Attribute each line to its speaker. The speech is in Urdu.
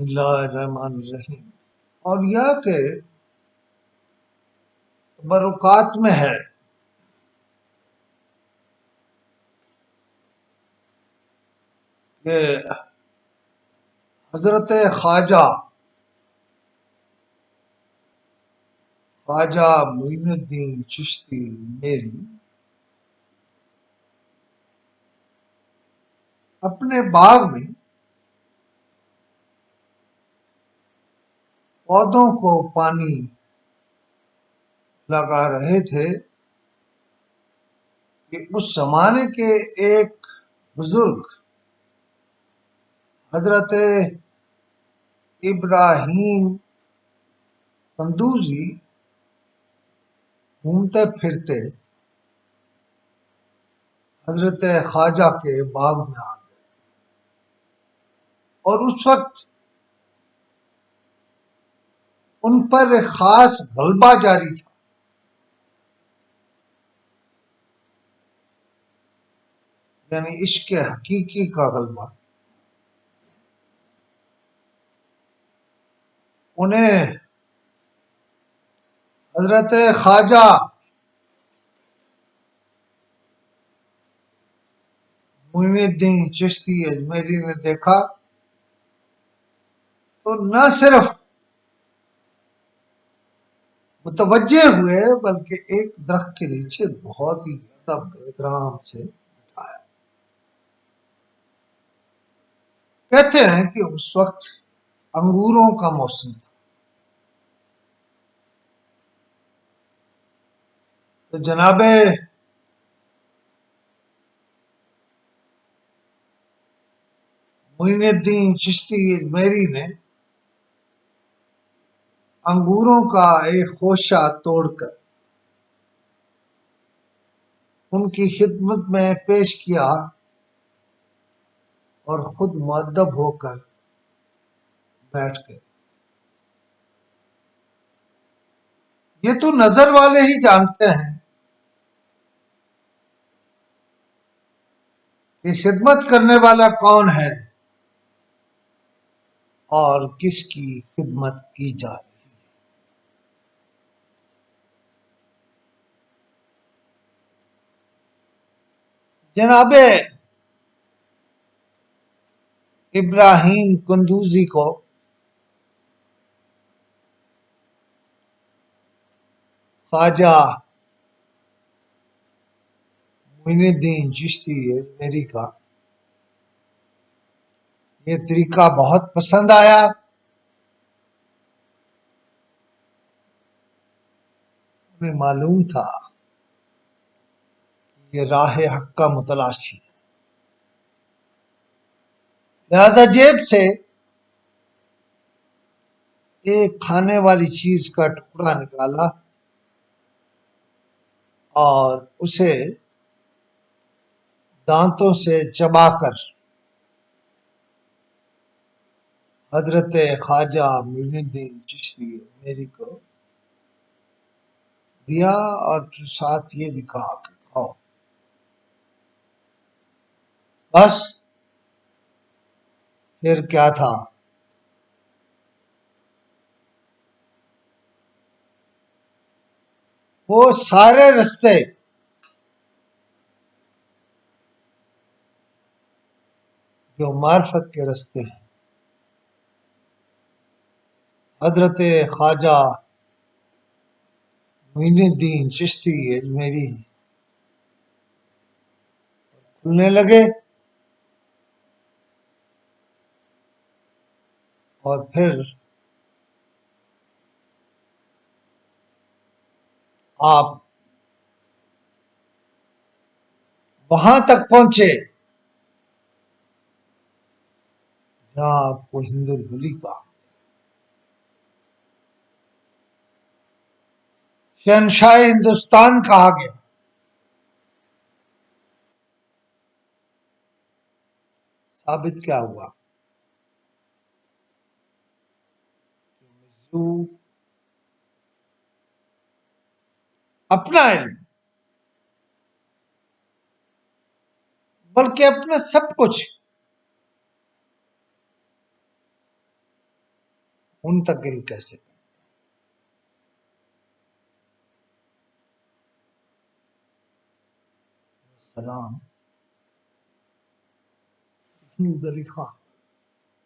Speaker 1: اللہ الرحمن الرحیم. اور یہ کہ برکات میں ہے کہ حضرت خواجہ معین الدین چشتی میری اپنے باغ میں پودوں کو پانی لگا رہے تھے کہ اس زمانے کے ایک بزرگ حضرت ابراہیم قندوزی گھومتے پھرتے حضرت خواجہ کے باغ میں آ گئے، اور اس وقت ان پر ایک خاص غلبہ جاری تھا. یعنی عشق حقیقی کا غلبہ. انہیں حضرت خواجہ معین الدین چشتی اجمیری نے دیکھا تو نہ صرف متوجہ ہوئے بلکہ ایک درخت کے نیچے بہت ہی ادب احترام سے اٹھایا. کہتے ہیں کہ اس وقت انگوروں کا موسم تھا، تو جناب معین الدین چشتی اجمیری نے انگوروں کا ایک خوشہ توڑ کر ان کی خدمت میں پیش کیا اور خود مؤدب ہو کر بیٹھ گئے. یہ تو نظر والے ہی جانتے ہیں کہ خدمت کرنے والا کون ہے اور کس کی خدمت کی جا رہی ہے. جناب ابراہیم قندوزی کو خواجہ معین الدین چشتی اجمیری کا یہ طریقہ بہت پسند آیا. انہیں معلوم تھا کہ یہ راہ حق کا متلاشی ہے، لہذا جیب سے ایک کھانے والی چیز کا ٹکڑا نکالا اور اسے دانتوں سے چبا کر حضرت خواجہ معین الدین چشتی اجمیری کو دیا اور ساتھ یہ بھی کہا کہ کھاؤ. بس پھر کیا تھا، وہ سارے رستے جو معرفت کے رستے ہیں حضرت خواجہ معین الدین چشتی اجمیری کھلنے لگے. اور پھر آپ وہاں تک پہنچے جہاں آپ کو ہند الحلی کا شہنشاہ ہندوستان کہا گیا. ثابت کیا ہوا؟ جو اپنا علم بلکہ اپنا سب کچھ منتقل کیسے سلام زلیخا